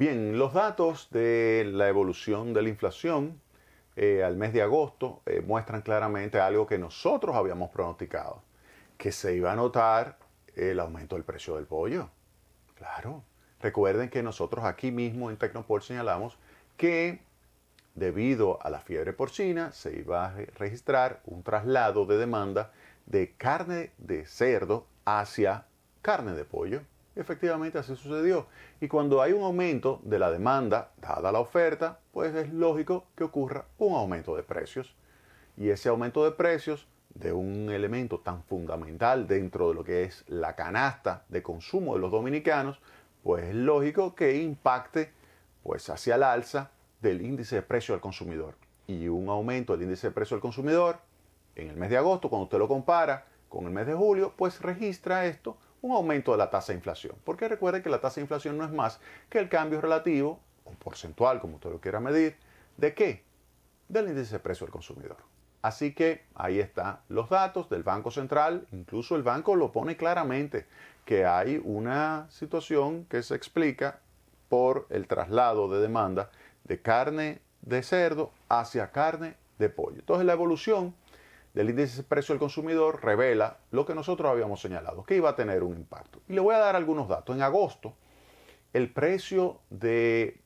Bien, los datos de la evolución de la inflación al mes de agosto muestran claramente algo que nosotros habíamos pronosticado, que se iba a notar el aumento del precio del pollo. Claro, recuerden que nosotros aquí mismo en Tecnopol señalamos que debido a la fiebre porcina se iba a registrar un traslado de demanda de carne de cerdo hacia carne de pollo. Efectivamente así sucedió. Y cuando hay un aumento de la demanda, dada la oferta, pues es lógico que ocurra un aumento de precios. Y ese aumento de precios de un elemento tan fundamental dentro de lo que es la canasta de consumo de los dominicanos, pues es lógico que impacte pues hacia el alza del índice de precio al consumidor. Y un aumento del índice de precio al consumidor en el mes de agosto, cuando usted lo compara con el mes de julio, pues registra esto un aumento de la tasa de inflación. Porque recuerde que la tasa de inflación no es más que el cambio relativo, o porcentual, como usted lo quiera medir, ¿de qué? Del índice de precio al consumidor. Así que ahí están los datos del Banco Central. Incluso el banco lo pone claramente, que hay una situación que se explica por el traslado de demanda de carne de cerdo hacia carne de pollo. Entonces la evolución del índice de precio al consumidor revela lo que nosotros habíamos señalado, que iba a tener un impacto. Y le voy a dar algunos datos. En agosto, el precio de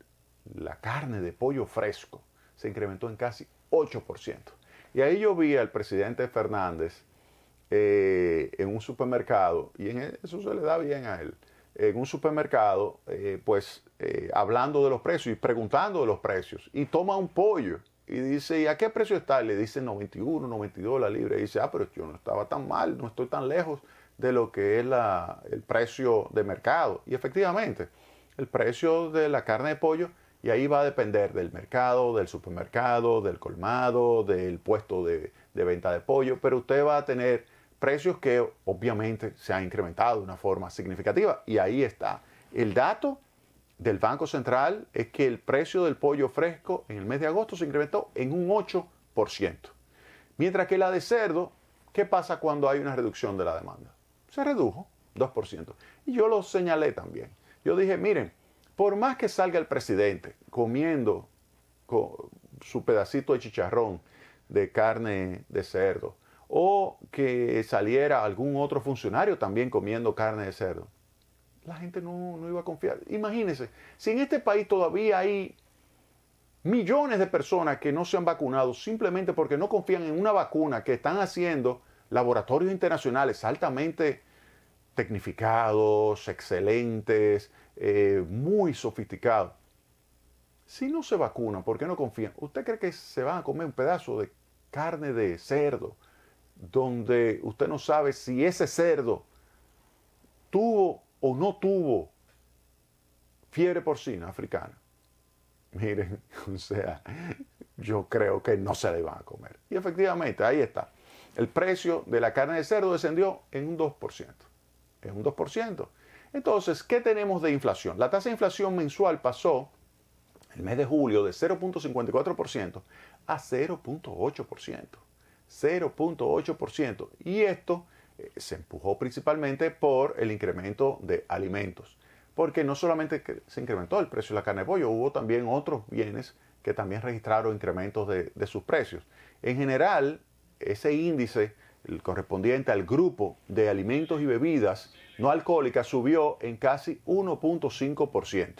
la carne de pollo fresco se incrementó en casi 8%. Y ahí yo vi al presidente Fernández en un supermercado, y eso se le da bien a él, en un supermercado, hablando de los precios y preguntando de los precios, y toma un pollo y dice, ¿y a qué precio está? Le dice 91, 92 la libra, y dice, pero yo no estaba tan mal, no estoy tan lejos de lo que es el precio de mercado. Y efectivamente, el precio de la carne de pollo, y ahí va a depender del mercado, del supermercado, del colmado, del puesto de venta de pollo, pero usted va a tener precios que obviamente se han incrementado de una forma significativa. Y ahí está. El dato del Banco Central es que el precio del pollo fresco en el mes de agosto se incrementó en un 8%. Mientras que la de cerdo, ¿qué pasa cuando hay una reducción de la demanda? Se redujo 2%. Y yo lo señalé también. Yo dije, miren, por más que salga el presidente comiendo su pedacito de chicharrón de carne de cerdo, o que saliera algún otro funcionario también comiendo carne de cerdo, la gente no iba a confiar. Imagínense, si en este país todavía hay millones de personas que no se han vacunado simplemente porque no confían en una vacuna que están haciendo laboratorios internacionales altamente tecnificados, excelentes, muy sofisticados. Si no se vacunan, ¿por qué no confían? ¿Usted cree que se van a comer un pedazo de carne de cerdo donde usted no sabe si ese cerdo tuvo o no tuvo fiebre porcina africana? Miren, o sea, yo creo que no se le van a comer. Y efectivamente, ahí está. El precio de la carne de cerdo descendió en un 2%. En un 2%. Entonces, ¿qué tenemos de inflación? La tasa de inflación mensual pasó el mes de julio de 0.54% a 0.8%. 0.8%. Y esto se empujó principalmente por el incremento de alimentos. Porque no solamente se incrementó el precio de la carne de pollo, hubo también otros bienes que también registraron incrementos de sus precios. En general, ese índice, el correspondiente al grupo de alimentos y bebidas no alcohólicas, subió en casi 1.5%.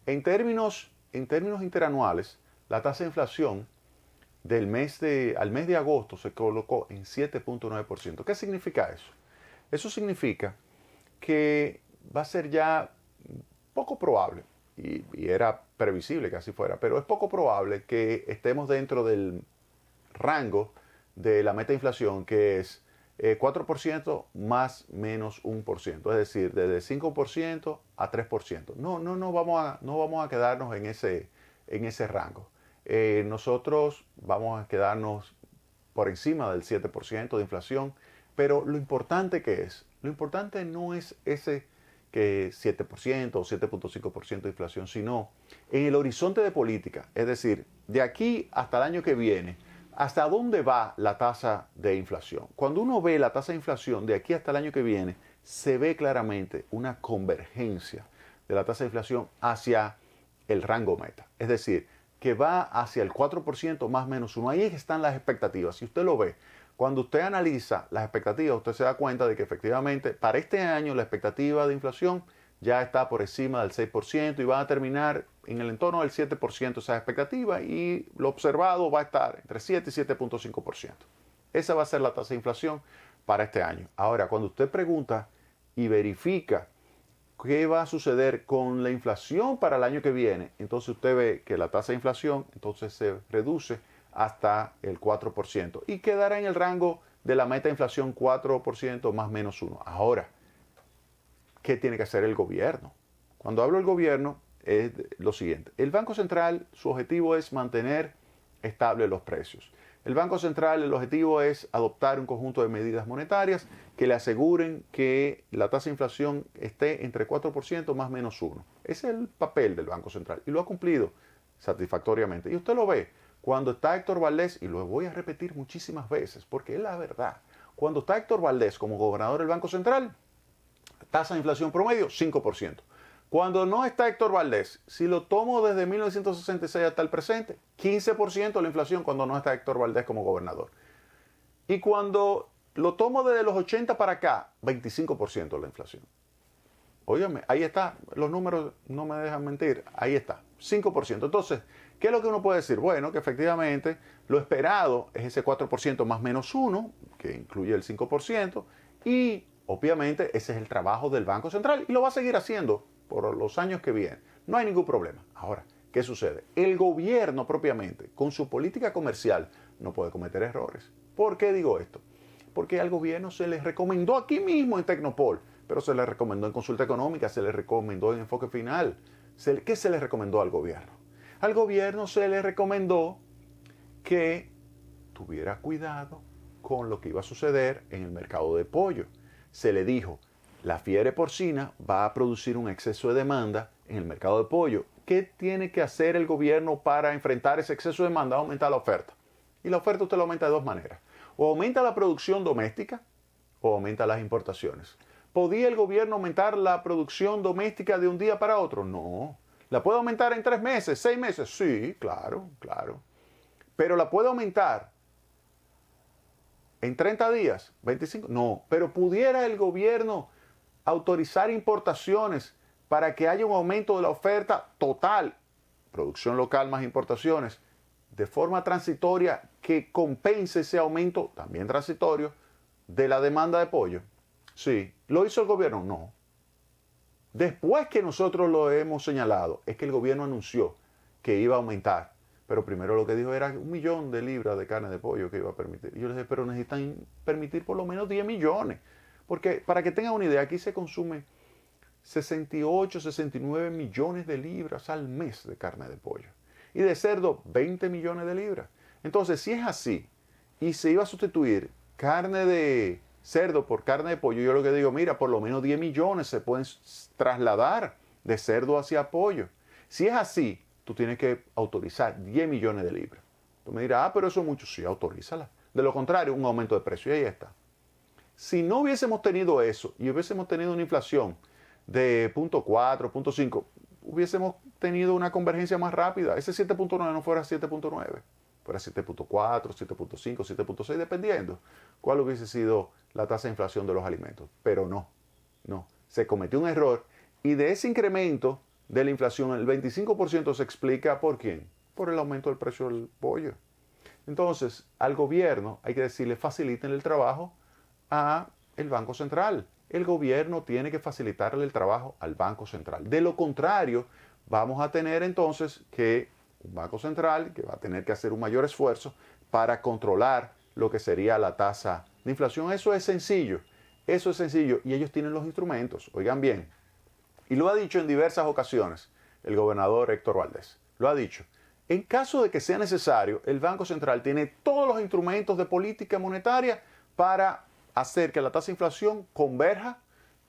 En términos interanuales, la tasa de inflación al mes de agosto se colocó en 7.9%. ¿Qué significa eso? Eso significa que va a ser ya poco probable, y era previsible que así fuera, pero es poco probable que estemos dentro del rango de la meta de inflación, que es 4% más menos 1%, es decir, desde 5% a 3%. No vamos a quedarnos en ese rango. Nosotros vamos a quedarnos por encima del 7% de inflación, pero lo importante no es ese que 7% o 7.5% de inflación, sino en el horizonte de política, es decir, de aquí hasta el año que viene, ¿hasta dónde va la tasa de inflación? Cuando uno ve la tasa de inflación de aquí hasta el año que viene, se ve claramente una convergencia de la tasa de inflación hacia el rango meta. Es decir, que va hacia el 4% más menos 1. Ahí están las expectativas. Si usted lo ve, cuando usted analiza las expectativas, usted se da cuenta de que efectivamente para este año la expectativa de inflación ya está por encima del 6% y va a terminar en el entorno del 7% esa expectativa, y lo observado va a estar entre 7 y 7.5%. Esa va a ser la tasa de inflación para este año. Ahora, cuando usted pregunta y verifica qué va a suceder con la inflación para el año que viene, entonces usted ve que la tasa de inflación entonces se reduce hasta el 4% y quedará en el rango de la meta de inflación 4% más menos 1. Ahora, ¿qué tiene que hacer el gobierno? Cuando hablo del gobierno es lo siguiente. El Banco Central, su objetivo es mantener estables los precios. El Banco Central, el objetivo es adoptar un conjunto de medidas monetarias que le aseguren que la tasa de inflación esté entre 4% más menos 1. Ese es el papel del Banco Central y lo ha cumplido satisfactoriamente. Y usted lo ve cuando está Héctor Valdés, y lo voy a repetir muchísimas veces porque es la verdad. Cuando está Héctor Valdés como gobernador del Banco Central, tasa de inflación promedio 5%. Cuando no está Héctor Valdés, si lo tomo desde 1966 hasta el presente, 15% la inflación cuando no está Héctor Valdés como gobernador. Y cuando lo tomo desde los 80 para acá, 25% la inflación. Óigame, ahí está, los números no me dejan mentir, ahí está, 5%. Entonces, ¿qué es lo que uno puede decir? Bueno, que efectivamente lo esperado es ese 4% más menos 1, que incluye el 5%, y obviamente ese es el trabajo del Banco Central y lo va a seguir haciendo por los años que vienen. No hay ningún problema. Ahora, ¿qué sucede? El gobierno propiamente, con su política comercial, no puede cometer errores. ¿Por qué digo esto? Porque al gobierno se les recomendó aquí mismo en Tecnopol, pero se les recomendó en Consulta Económica, se les recomendó en Enfoque Final. ¿Qué se les recomendó al gobierno? Al gobierno se le recomendó que tuviera cuidado con lo que iba a suceder en el mercado de pollo. Se le dijo, la fiebre porcina va a producir un exceso de demanda en el mercado de pollo. ¿Qué tiene que hacer el gobierno para enfrentar ese exceso de demanda? Aumentar la oferta. Y la oferta usted la aumenta de dos maneras. O aumenta la producción doméstica o aumenta las importaciones. ¿Podía el gobierno aumentar la producción doméstica de un día para otro? No. ¿La puede aumentar en 3 meses, 6 meses? Sí, claro, claro. Pero ¿la puede aumentar en 30 días? 25. No. Pero ¿pudiera el gobierno autorizar importaciones para que haya un aumento de la oferta total, producción local más importaciones, de forma transitoria que compense ese aumento, también transitorio, de la demanda de pollo? Sí. ¿Lo hizo el gobierno? No. Después que nosotros lo hemos señalado, es que el gobierno anunció que iba a aumentar. Pero primero lo que dijo era 1 millón de libras de carne de pollo que iba a permitir. Y yo les dije, pero necesitan permitir por lo menos 10 millones. Porque para que tengan una idea, aquí se consume 68, 69 millones de libras al mes de carne de pollo. Y de cerdo, 20 millones de libras. Entonces, si es así, y se iba a sustituir carne de cerdo por carne de pollo, yo lo que digo, mira, por lo menos 10 millones se pueden trasladar de cerdo hacia pollo. Si es así, tú tienes que autorizar 10 millones de libras. Tú me dirás, pero eso es mucho. Sí, autorízala. De lo contrario, un aumento de precio. Y ahí está. Si no hubiésemos tenido eso y hubiésemos tenido una inflación de 0.4, 0.5, hubiésemos tenido una convergencia más rápida. Ese 7.9 no fuera 7.9, fuera 7.4, 7.5, 7.6, dependiendo cuál hubiese sido la tasa de inflación de los alimentos. Pero no. Se cometió un error y de ese incremento de la inflación, el 25% se explica ¿por quién? Por el aumento del precio del pollo. Entonces, al gobierno hay que decirle, faciliten el trabajo a el Banco Central. El gobierno tiene que facilitarle el trabajo al Banco Central. De lo contrario, vamos a tener entonces que un Banco Central que va a tener que hacer un mayor esfuerzo para controlar lo que sería la tasa de inflación. Eso es sencillo y ellos tienen los instrumentos. Oigan bien, y lo ha dicho en diversas ocasiones el gobernador Héctor Valdés. Lo ha dicho. En caso de que sea necesario, el Banco Central tiene todos los instrumentos de política monetaria para hacer que la tasa de inflación converja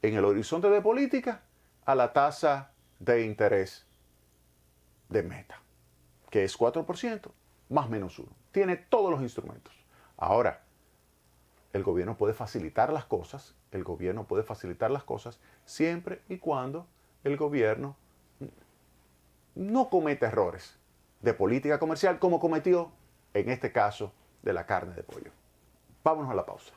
en el horizonte de política a la tasa de interés de meta, que es 4% más menos 1. Tiene todos los instrumentos. Ahora, el gobierno puede facilitar las cosas, siempre y cuando el gobierno no cometa errores de política comercial como cometió en este caso de la carne de pollo. Vámonos a la pausa.